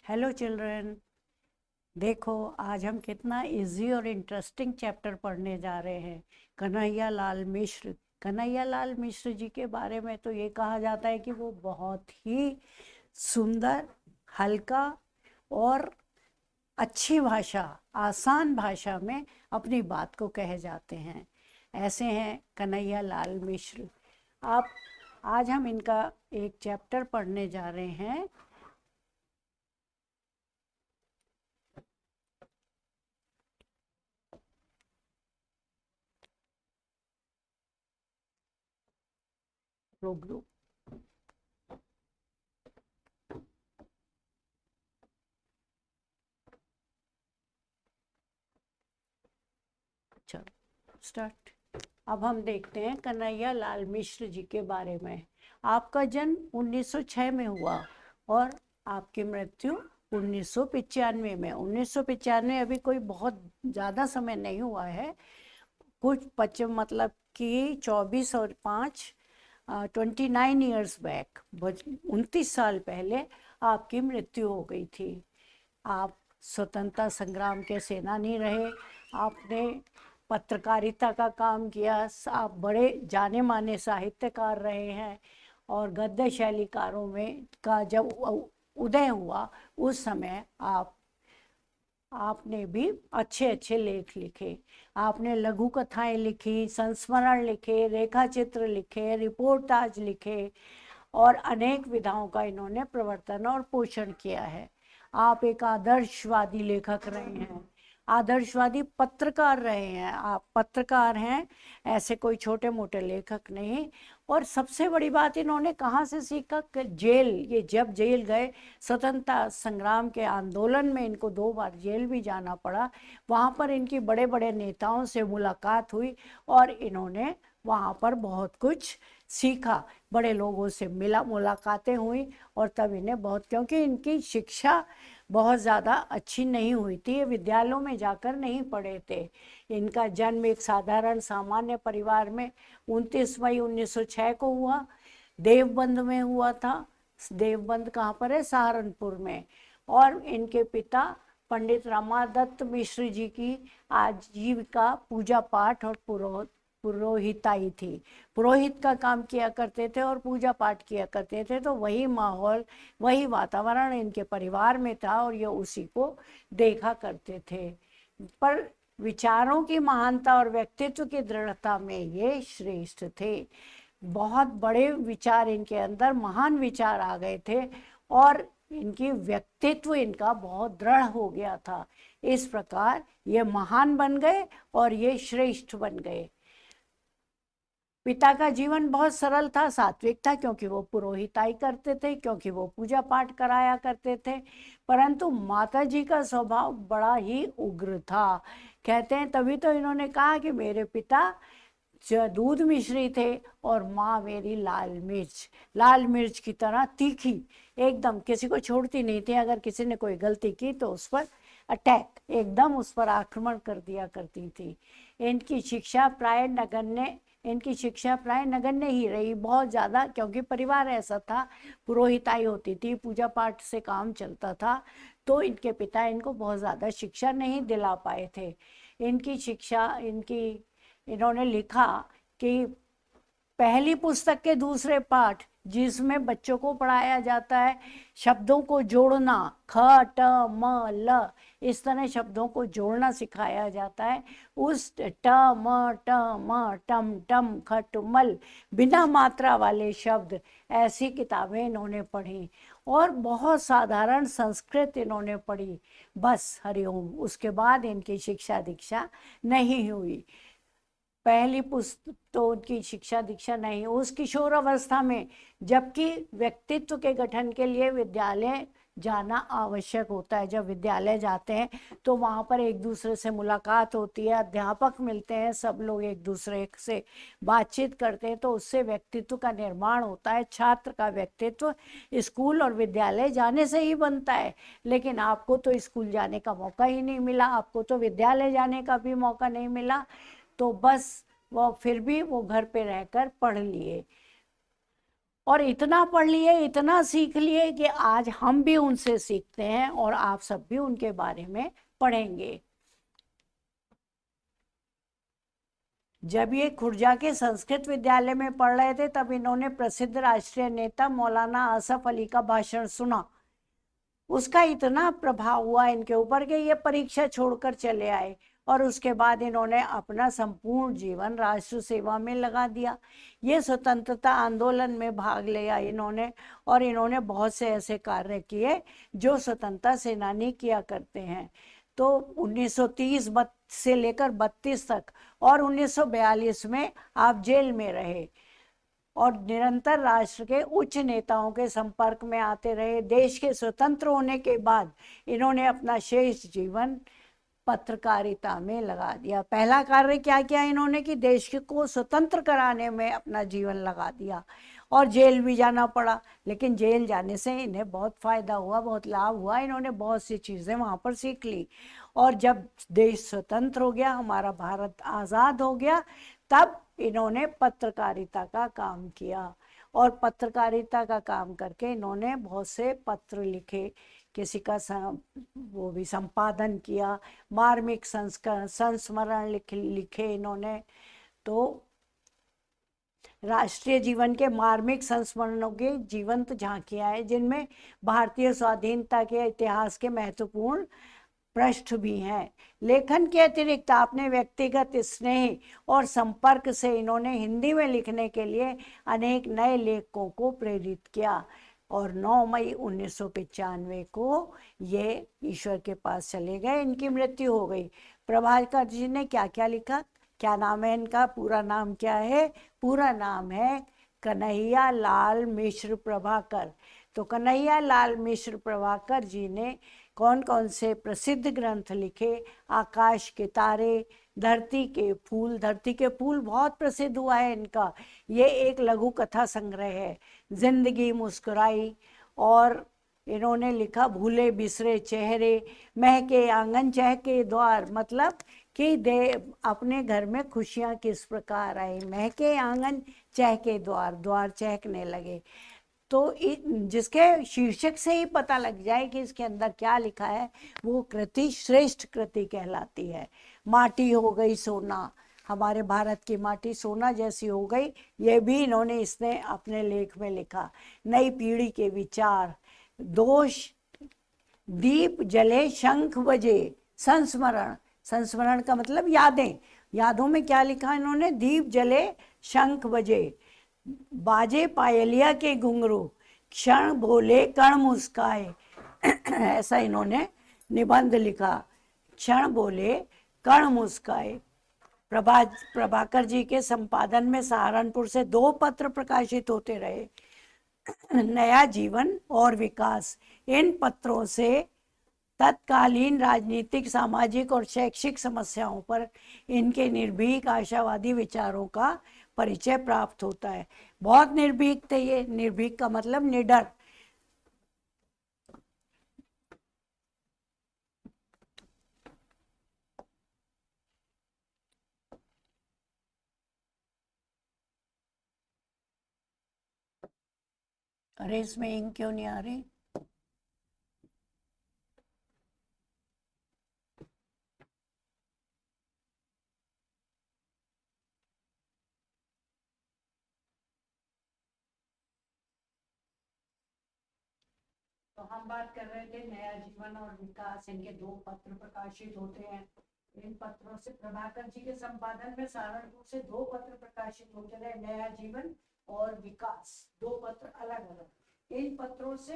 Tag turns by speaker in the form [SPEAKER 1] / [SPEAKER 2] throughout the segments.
[SPEAKER 1] Hello children. देखो, आज हम कितना इजी और इंटरेस्टिंग चैप्टर पढ़ने जा रहे हैं। कन्हैया लाल मिश्र। कन्हैया लाल मिश्र जी के बारे में तो ये कहा जाता है कि वो बहुत ही सुंदर, हल्का और अच्छी भाषा, आसान भाषा में अपनी बात को कहे जाते हैं। ऐसे हैं कन्हैया लाल मिश्र। आप आज हम इनका एक चैप्टर पढ़ने जा रहे हैं। ग्रुप चलो स्टार्ट। अब हम देखते हैं कन्हैया लाल मिश्र जी के बारे में। आपका जन्म 1906 में हुआ और आपकी मृत्यु 1995 में। 1995 अभी कोई बहुत ज़्यादा समय नहीं हुआ है। कुछ पच्चीस मतलब कि 24 और 5 29 ईयर्स बैक, 29 साल पहले आपकी मृत्यु हो गई थी। आप स्वतंत्रता संग्राम के सेनानी रहे। आपने पत्रकारिता का काम किया। आप बड़े जाने माने साहित्यकार रहे हैं और गद्य शैलीकारों में का जब उदय हुआ उस समय आपने भी अच्छे अच्छे लेख लिखे। आपने लघु कथाएं लिखी, संस्मरण लिखे, रेखा चित्र लिखे, रिपोर्टाज लिखे और अनेक विधाओं का इन्होंने प्रवर्तन और पोषण किया है। आप एक आदर्शवादी लेखक रहे हैं, आदर्शवादी पत्रकार रहे हैं। आप पत्रकार हैं, ऐसे कोई छोटे मोटे लेखक नहीं। और सबसे बड़ी बात इन्होंने कहाँ से सीखा कि जेल, ये जब जेल गए, स्वतंत्रता संग्राम के आंदोलन में इनको 2 बार जेल भी जाना पड़ा। वहाँ पर इनकी बड़े बड़े नेताओं से मुलाकात हुई और इन्होंने वहाँ पर बहुत कुछ सीखा, बड़े लोगों से मुलाकातें हुई और तब इन्हें बहुत, क्योंकि इनकी शिक्षा बहुत ज़्यादा अच्छी नहीं हुई थी, ये विद्यालयों में जाकर नहीं पढ़े थे। इनका जन्म एक साधारण सामान्य परिवार में 29 मई 1906 को हुआ। देवबंद में हुआ था। देवबंद कहाँ पर है? सहारनपुर में। और इनके पिता पंडित रामादत्त मिश्र जी की आजीविका पूजा पाठ और पुरोहिताई थी। पुरोहित का काम किया करते थे और पूजा पाठ किया करते थे। तो वही माहौल, वही वातावरण इनके परिवार में था और ये उसी को देखा करते थे। पर विचारों की महानता और व्यक्तित्व की दृढ़ता में ये श्रेष्ठ थे। बहुत बड़े विचार इनके अंदर, महान विचार आ गए थे और इनकी व्यक्तित्व इनका बहुत दृढ़ हो गया था। इस प्रकार ये महान बन गए और ये श्रेष्ठ बन गए। पिता का जीवन बहुत सरल था, सात्विक था, क्योंकि वो पुरोहिताई करते थे, क्योंकि वो पूजा पाठ कराया करते थे। परंतु माता जी का स्वभाव बड़ा ही उग्र था। कहते हैं, तभी तो इन्होंने कहा कि मेरे पिता दूध मिश्री थे और माँ मेरी लाल मिर्च, लाल मिर्च की तरह तीखी, एकदम किसी को छोड़ती नहीं थी। अगर किसी ने कोई गलती की तो उस पर अटैक, एकदम उस पर आक्रमण कर दिया करती थी। इनकी शिक्षा प्राय नगण्य ही रही, बहुत ज़्यादा, क्योंकि परिवार ऐसा था, पुरोहिताई होती थी, पूजा पाठ से काम चलता था। तो इनके पिता इनको बहुत ज़्यादा शिक्षा नहीं दिला पाए थे। इन्होंने लिखा कि पहली पुस्तक के दूसरे पाठ, जिसमें बच्चों को पढ़ाया जाता है शब्दों को जोड़ना, ख ट म ल, इस तरह शब्दों को जोड़ना सिखाया जाता है। उस ट म टम टम खट मल, बिना मात्रा वाले शब्द, ऐसी किताबें इन्होंने पढ़ी और बहुत साधारण संस्कृत इन्होंने पढ़ी। बस हरिओम, उसके बाद इनकी शिक्षा दीक्षा नहीं हुई। पहली पुस्तक तो उनकी शिक्षा दीक्षा नहीं, उस किशोर अवस्था में, जबकि व्यक्तित्व के गठन के लिए विद्यालय जाना आवश्यक होता है। जब विद्यालय जाते हैं तो वहाँ पर एक दूसरे से मुलाकात होती है, अध्यापक मिलते हैं, सब लोग एक दूसरे से बातचीत करते हैं, तो उससे व्यक्तित्व का निर्माण होता है। छात्र का व्यक्तित्व स्कूल और विद्यालय जाने से ही बनता है। लेकिन आपको तो स्कूल जाने का मौका ही नहीं मिला, आपको तो विद्यालय जाने का भी मौका नहीं मिला, तो बस वो फिर भी वो घर पे रहकर पढ़ लिए। और इतना पढ़ लिए, इतना सीख लिए कि आज हम भी उनसे सीखते हैं और आप सब भी उनके बारे में पढ़ेंगे। जब ये खुर्जा के संस्कृत विद्यालय में पढ़ रहे थे तब इन्होंने प्रसिद्ध राष्ट्रीय नेता मौलाना असफ अली का भाषण सुना। उसका इतना प्रभाव हुआ इनके ऊपर कि ये परीक्षा छोड़कर चले आए और उसके बाद इन्होंने अपना संपूर्ण जीवन राष्ट्र सेवा में लगा दिया। ये स्वतंत्रता आंदोलन में भाग लिया इन्होंने और इन्होंने बहुत से ऐसे कार्य किए जो स्वतंत्रता सेनानी किया करते हैं। तो 1930 से लेकर 32 तक और 1942 में आप जेल में रहे और निरंतर राष्ट्र के उच्च नेताओं के संपर्क में आते रहे। देश के स्वतंत्र होने के बाद इन्होंने अपना शेष जीवन पत्रकारिता में लगा दिया। पहला कार्य क्या किया इन्होंने कि देश को स्वतंत्र कराने में अपना जीवन लगा दिया और जेल भी जाना पड़ा, लेकिन जेल जाने से इन्हें बहुत फायदा हुआ, बहुत लाभ हुआ। इन्होंने बहुत सी चीज़ें वहाँ पर सीख ली और जब देश स्वतंत्र हो गया, हमारा भारत आज़ाद हो गया, तब इन्होंने पत्रकारिता का काम किया और पत्रकारिता का काम करके इन्होंने बहुत से पत्र लिखे, किसी का वो भी संपादन किया, मार्मिक संस्मरण लिखे इन्होंने। तो राष्ट्रीय जीवन के मार्मिक संस्मरणों की जीवंत झांकियां हैं जिनमें भारतीय स्वाधीनता के इतिहास के महत्वपूर्ण पृष्ठ भी हैं। लेखन के अतिरिक्त आपने व्यक्तिगत स्नेह और संपर्क से इन्होंने हिंदी में लिखने के लिए अनेक नए लेखकों को प्रेरित किया और 9 मई 1995 को ये ईश्वर के पास चले गए, इनकी मृत्यु हो गई। प्रभाकर जी ने क्या क्या लिखा, क्या नाम है इनका, पूरा नाम क्या है? पूरा नाम है कन्हैया लाल मिश्र प्रभाकर। तो कन्हैया लाल मिश्र प्रभाकर जी ने कौन कौन से प्रसिद्ध ग्रंथ लिखे? आकाश के तारे, धरती के फूल। धरती के फूल बहुत प्रसिद्ध हुआ है इनका, ये एक लघु कथा संग्रह है। जिंदगी मुस्कुराई, और इन्होंने लिखा भूले बिसरे चेहरे, महके आंगन चहके द्वार, मतलब कि अपने घर में खुशियां किस प्रकार आई। महके आंगन चहके द्वार, द्वार चहकने लगे। तो जिसके शीर्षक से ही पता लग जाए कि इसके अंदर क्या लिखा है, वो कृति श्रेष्ठ कृति कहलाती है। माटी हो गई सोना, हमारे भारत की माटी सोना जैसी हो गई, ये भी इन्होंने इसने अपने लेख में लिखा। नई पीढ़ी के विचार, दोष, दीप जले शंख बजे, संस्मरण। संस्मरण का मतलब यादें। यादों में क्या लिखा इन्होंने? दीप जले शंख बजे, बाजे पायलिया के घुंघरू, क्षण बोले कण मुस्काए। ऐसा इन्होंने निबंध लिखा, क्षण बोले कण मुस्काए। प्रभाकर जी के संपादन में सहारनपुर से 2 पत्र प्रकाशित होते रहे, नया जीवन और विकास। इन पत्रों से तत्कालीन राजनीतिक, सामाजिक और शैक्षिक समस्याओं पर इनके निर्भीक आशावादी विचारों का परिचय प्राप्त होता है। बहुत निर्भीक थे ये। निर्भीक का मतलब निडर। अरे इसमें इंक क्यों नहीं आ रही? तो हम बात कर रहे थे नया जीवन और विकास, इनके 2 पत्र प्रकाशित होते हैं। इन पत्रों से प्रभाकर जी के संपादन में सहारनपुर से 2 पत्र प्रकाशित होते रहे, नया जीवन और विकास। 2 पत्र अलग अलग। इन पत्रों से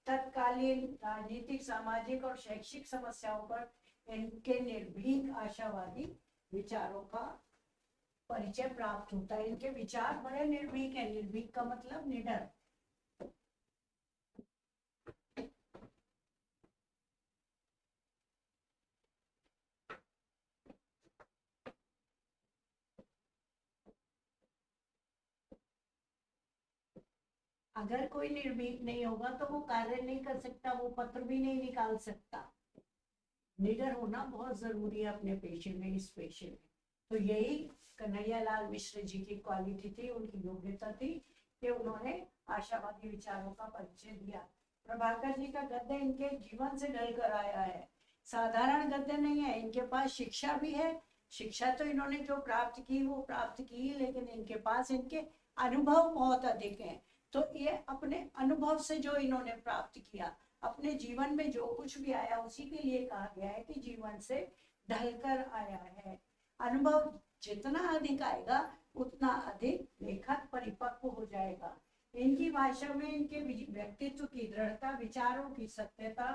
[SPEAKER 1] तत्कालीन राजनीतिक, सामाजिक और शैक्षिक समस्याओं पर इनके निर्भीक आशावादी विचारों का परिचय प्राप्त होता है। इनके विचार बड़े निर्भीक है। निर्भीक का मतलब निडर। अगर कोई निर्भीक नहीं होगा तो वो कार्य नहीं कर सकता, वो पत्र भी नहीं निकाल सकता। निडर होना बहुत जरूरी है अपने पेशे में, इस पेशे में। तो यही कन्हैया लाल मिश्र जी की क्वालिटी थी, उनकी योग्यता थी कि उन्होंने आशावादी विचारों का परिचय दिया। प्रभाकर जी का गद्य इनके जीवन से ढल कर आया है, साधारण गद्य नहीं है। इनके पास शिक्षा भी है, शिक्षा तो इन्होंने जो प्राप्त की वो प्राप्त की, लेकिन इनके पास इनके अनुभव बहुत अधिक हैं। तो ये अपने अनुभव से जो इन्होंने प्राप्त किया, अपने जीवन में जो कुछ भी आया उसी के लिए कहा गया है कि जीवन से ढलकर आया है। अनुभव जितना अधिक आएगा उतना अधिक लेखक परिपक्व हो जाएगा। इनकी भाषा में इनके व्यक्तित्व की दृढ़ता, विचारों की सत्यता,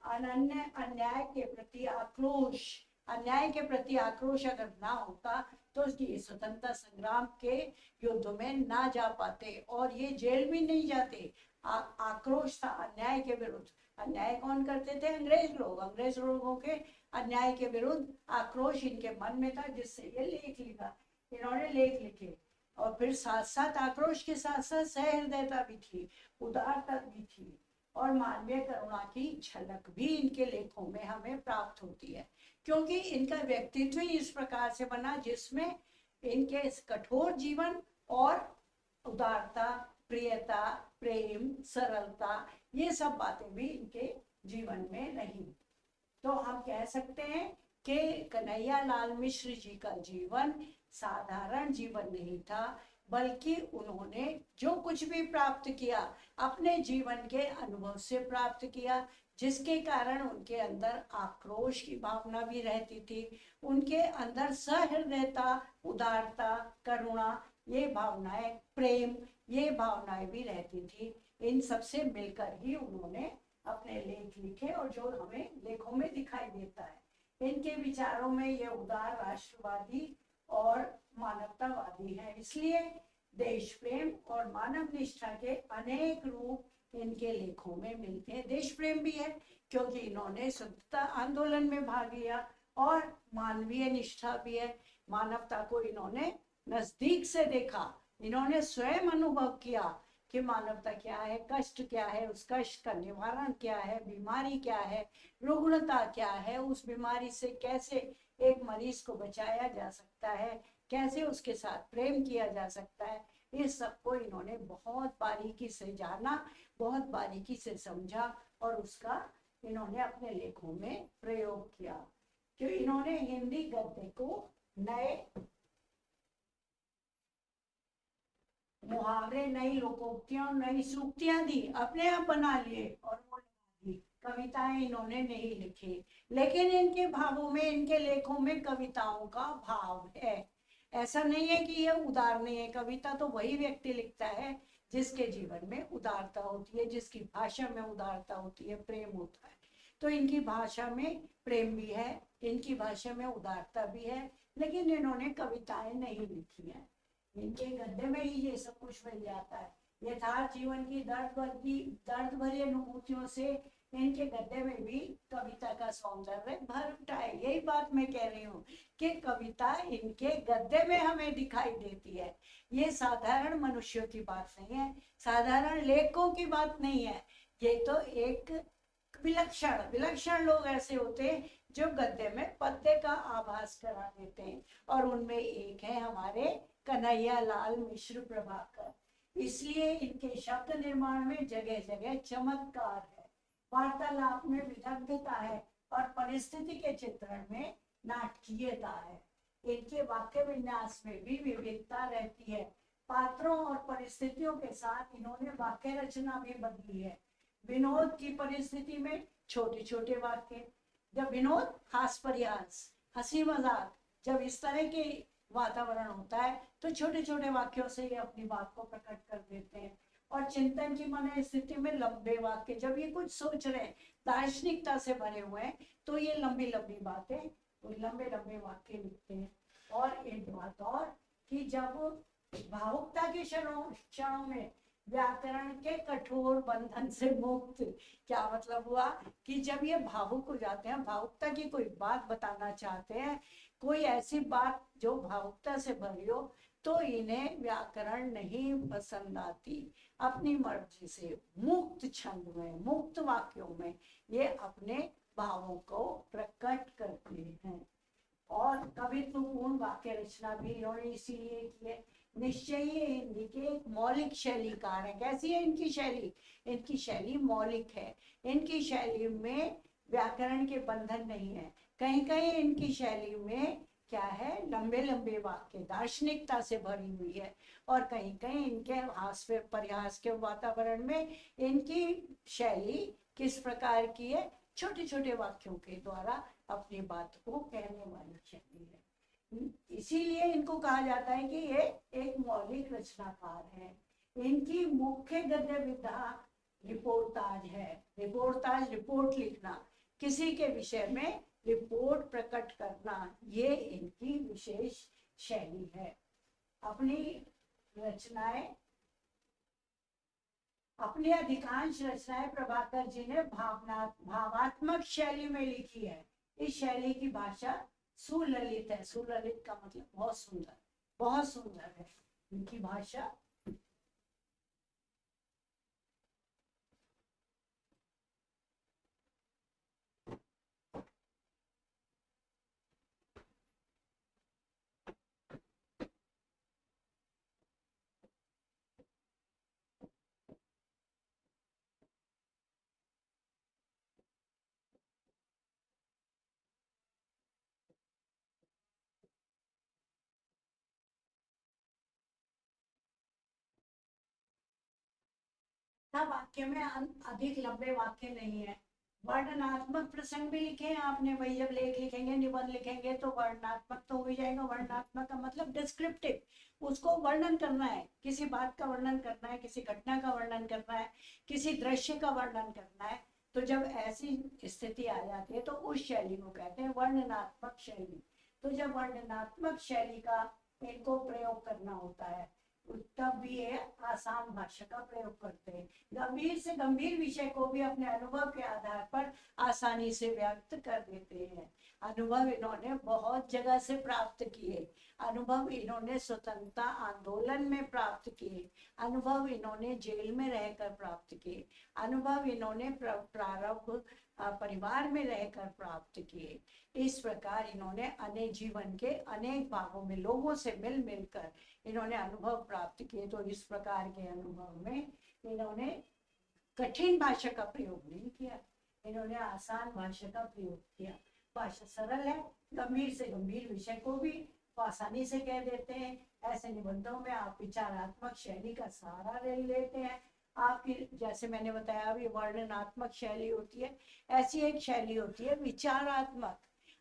[SPEAKER 1] अनन्य अन्याय के प्रति आक्रोश, अन्याय के प्रति आक्रोश अगर ना होता तो उसकी स्वतंत्रता संग्राम के युद्ध में ना जा पाते और ये जेल भी नहीं जाते। आक्रोश था अन्याय के विरुद्ध। अन्याय कौन करते थे? अंग्रेज लोग। अंग्रेज लोगों के अन्याय के विरुद्ध आक्रोश इनके मन में था, जिससे ये लेख लिखा, इन्होंने लेख लिखे। और फिर साथ साथ आक्रोश के साथ साथ सहृदयता भी थी, उदारता भी थी और मानवीय करुणा की झलक भी इनके लेखों में हमें प्राप्त होती है, क्योंकि इनका व्यक्तित्व ही इस प्रकार से बना जिसमें इनके कठोर जीवन और उदारता, प्रियता, प्रेम, सरलता, ये सब बातें भी इनके जीवन में रही। तो हम कह सकते हैं कि कन्हैयालाल मिश्र जी का जीवन साधारण जीवन नहीं था, बल्कि उन्होंने जो कुछ भी प्राप्त किया अपने जीवन के अनुभव से प्राप्त किया, जिसके कारण उनके अंदर आक्रोश की भावना भी रहती थी, उनके अंदर सहृदयता, उदारता, करुणा, ये भावनाएं, प्रेम, ये भावनाएं भी रहती थी। इन सबसे मिलकर ही उन्होंने अपने लेख लिखे और जो हमें लेखों में दिखाई देता है। इनके विचारों में ये उदार, राष्ट्रवादी और मानवतावादी है। इसलिए देश प्रेम और मानव निष्ठा के अनेक रूप इनके लेखों में मिलते हैं। देश प्रेम भी है क्योंकि इन्होंने स्वतंत्रता आंदोलन में भाग लिया, और मानवीय निष्ठा भी है, मानवता को इन्होंने नजदीक से देखा, इन्होंने स्वयं अनुभव किया कि मानवता क्या है, कष्ट क्या है, उस कष्ट का निवारण क्या है, बीमारी क्या है, रुग्णता क्या है, उस बीमारी से कैसे एक मरीज को बचाया जा सकता है, कैसे उसके साथ प्रेम किया जा सकता है, इस सबको इन्होंने बहुत बारीकी से जाना, बहुत बारीकी से समझा और उसका इन्होंने अपने लेखों में प्रयोग किया। कि इन्होंने हिंदी गद्य को नए मुहावरे, नई लोकोक्तियां, नई सूक्तियां दी, अपने आप बना लिए और वो लगा दी। कविताएं इन्होंने नहीं लिखी, लेकिन इनके भावों में, इनके लेखों में कविताओं का भाव है। ऐसा नहीं है कि ये उदार नहीं है। कविता तो वही व्यक्ति लिखता है जिसके जीवन में उदारता होती है, जिसकी भाषा में उदारता होती है, प्रेम होता है। तो इनकी भाषा में प्रेम भी है, इनकी भाषा में उदारता भी है, लेकिन इन्होंने कविताएं नहीं लिखी हैं। इनके गद्य में ही ये सब कुछ मिल जाता है। यथार्थ जीवन की दर्द भरी अनुभूतियों से इनके गद्य में भी कविता का सौंदर्य भर उठा है। यही बात मैं कह रही हूँ कि कविता इनके गद्य में हमें दिखाई देती है। ये साधारण मनुष्यों की बात नहीं है, साधारण लेखकों की बात नहीं है। ये तो एक विलक्षण विलक्षण लोग ऐसे होते हैं जो गद्य में पद्य का आभास करा देते हैं, और उनमें एक है हमारे कन्हैयालाल मिश्र प्रभाकर। इसलिए इनके शब्द निर्माण में जगह जगह चमत्कार है, वार्तालाप में विदग्धता है और परिस्थिति के चित्रण में नाटकीयता है। इनके वाक्य विन्यास में भी विविधता रहती है। पात्रों और परिस्थितियों के साथ इन्होंने वाक्य रचना भी बदली है। विनोद की परिस्थिति में छोटे छोटे वाक्य, जब विनोद, हास परिहास, हंसी मजाक, जब इस तरह के वातावरण होता है तो छोटे छोटे वाक्यों से ये अपनी बात को प्रकट कर देते हैं। और चिंतन की मन स्थिति में लंबे वाक्य, जब ये कुछ सोच रहे हैं, दार्शनिकता से भरे हुए हैं, तो ये लंबी लंबी बातें, लंबे लंबे वाक्य लिखते हैं। और एक बात और कि जब भावुकता के क्षणों में व्याकरण के कठोर बंधन से मुक्त, क्या मतलब हुआ कि जब ये भावुक हो जाते हैं, भावुकता की कोई बात बताना चाहते हैं, कोई ऐसी बात जो भावुकता से भरी हो, तो इन्हें व्याकरण नहीं पसंद आती। अपनी मर्जी से मुक्त छंद में, मुक्त वाक्यों में ये अपने भावों को प्रकट करते हैं। और कवित्वपूर्ण वाक्य रचना भी इन्होंने इसीलिए की है निश्चय ही हिंदी के एक मौलिक शैलीकार है। कैसी है इनकी शैली? इनकी शैली मौलिक है। इनकी शैली में व्याकरण के बंधन नहीं है। कहीं कहीं इनकी शैली में क्या है, लंबे लंबे वाक्य दार्शनिकता से भरी हुई है। और कहीं कहीं इनके हास्य परिहास के वातावरण में इनकी शैली किस प्रकार की है, छोटे छोटे वाक्यों के द्वारा अपनी बात को कहने वाली शैली है। इसीलिए इनको कहा जाता है कि ये एक मौलिक रचनाकार है। इनकी मुख्य गद्य विधा रिपोर्टाज है। रिपोर्टाज, रिपोर्ट लिखना, किसी के विषय में रिपोर्ट प्रकट करना, ये इनकी विशेष शैली है। अपनी रचनाएं, अपनी अधिकांश रचनाएं प्रभाकर जी ने भावात्मक शैली में लिखी है। इस शैली की भाषा सुललित है। सुललित का मतलब बहुत सुंदर, बहुत सुंदर है इनकी भाषा। वाक्य में अधिक लंबे वाक्य नहीं है। वर्णनात्मक प्रसंग भी लिखे हैं आपने। वही जब लेख लिखेंगे, निबंध लिखेंगे तो वर्णनात्मक तो हो ही जाएगा। वर्णनात्मक का मतलब डिस्क्रिप्टिव, उसको वर्णन करना है, किसी बात का वर्णन करना है, किसी घटना का वर्णन करना है, किसी दृश्य का वर्णन करना है। तो जब ऐसी स्थिति आ जाती है तो उस शैली को कहते हैं वर्णनात्मक शैली। तो जब वर्णनात्मक शैली का इनको प्रयोग करना होता है तब भी ये आसान भाषा का प्रयोग करते हैं। गंभीर से गंभीर विषय को भी अपने अनुभव के आधार पर आसानी से व्यक्त कर देते हैं। अनुभव इन्होंने बहुत जगह से प्राप्त किए। अनुभव इन्होंने स्वतंत्रता आंदोलन में प्राप्त किए। अनुभव इन्होंने जेल में रहकर प्राप्त किए। अनुभव इन्होंने प्रारंभ परिवार में रहकर प्राप्त किए। इस प्रकार इन्होंने अनेक जीवन के अनेक भागों में लोगों से मिल मिलकर इन्होंने अनुभव प्राप्त किए। तो इस प्रकार के अनुभव में इन्होंने कठिन भाषा का प्रयोग नहीं किया, इन्होंने आसान भाषा का प्रयोग किया। भाषा सरल है, गंभीर से गंभीर विषय को भी आसानी से कह देते हैं। ऐसे निबंधों में आप विचारात्मक शैली का सहारा ले लेते हैं। आपकी, जैसे मैंने बताया अभी, वर्णनात्मक शैली होती है, ऐसी एक शैली होती है विचारात्मक।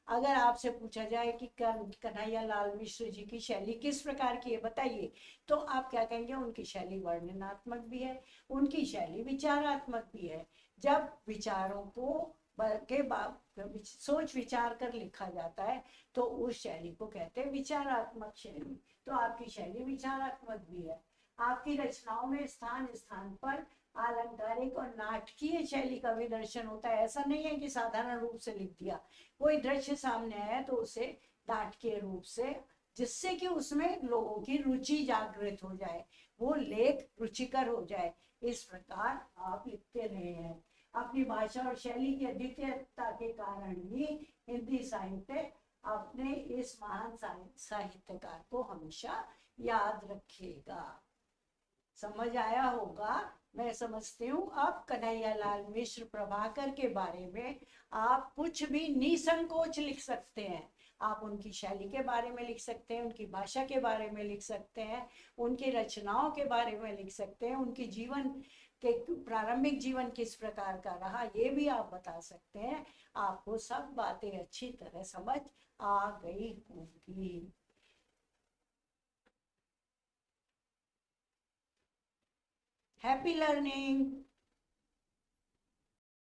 [SPEAKER 1] अगर आपसे पूछा जाए कि कन्हैया लाल मिश्र जी की शैली किस प्रकार की है बताइए, तो आप क्या कहेंगे? उनकी शैली वर्णनात्मक भी है, उनकी शैली विचारात्मक भी है। जब विचारों को सोच विचार कर लिखा जाता है तो उस शैली को कहते हैं विचारात्मक शैली। तो आपकी शैली विचारात्मक भी है। आपकी रचनाओं में स्थान स्थान पर अलंकारिक और नाटकीय शैली का भी दर्शन होता है। ऐसा नहीं है कि साधारण रूप से लिख दिया। कोई दृश्य सामने आया तो उसे नाटकीय रूप से, जिससे कि उसमें लोगों की रुचि जागृत हो जाए, वो लेख रुचिकर हो जाए, इस प्रकार आप लिखते रहे हैं। अपनी भाषा और शैली की अद्वितीयता के कारण ही हिंदी साहित्य अपने इस महान साहित्यकार को हमेशा याद रखेगा। समझ आया होगा, मैं समझती हूँ। अब कन्हैया लाल मिश्र प्रभाकर के बारे में आप कुछ भी निसंकोच लिख सकते हैं। आप उनकी शैली के बारे में लिख सकते हैं, उनकी भाषा के बारे में लिख सकते हैं, उनकी रचनाओं के बारे में लिख सकते हैं, उनकी जीवन के प्रारंभिक जीवन किस प्रकार का रहा ये भी आप बता सकते हैं। आपको सब बातें अच्छी तरह समझ आ गई होगी। Happy learning.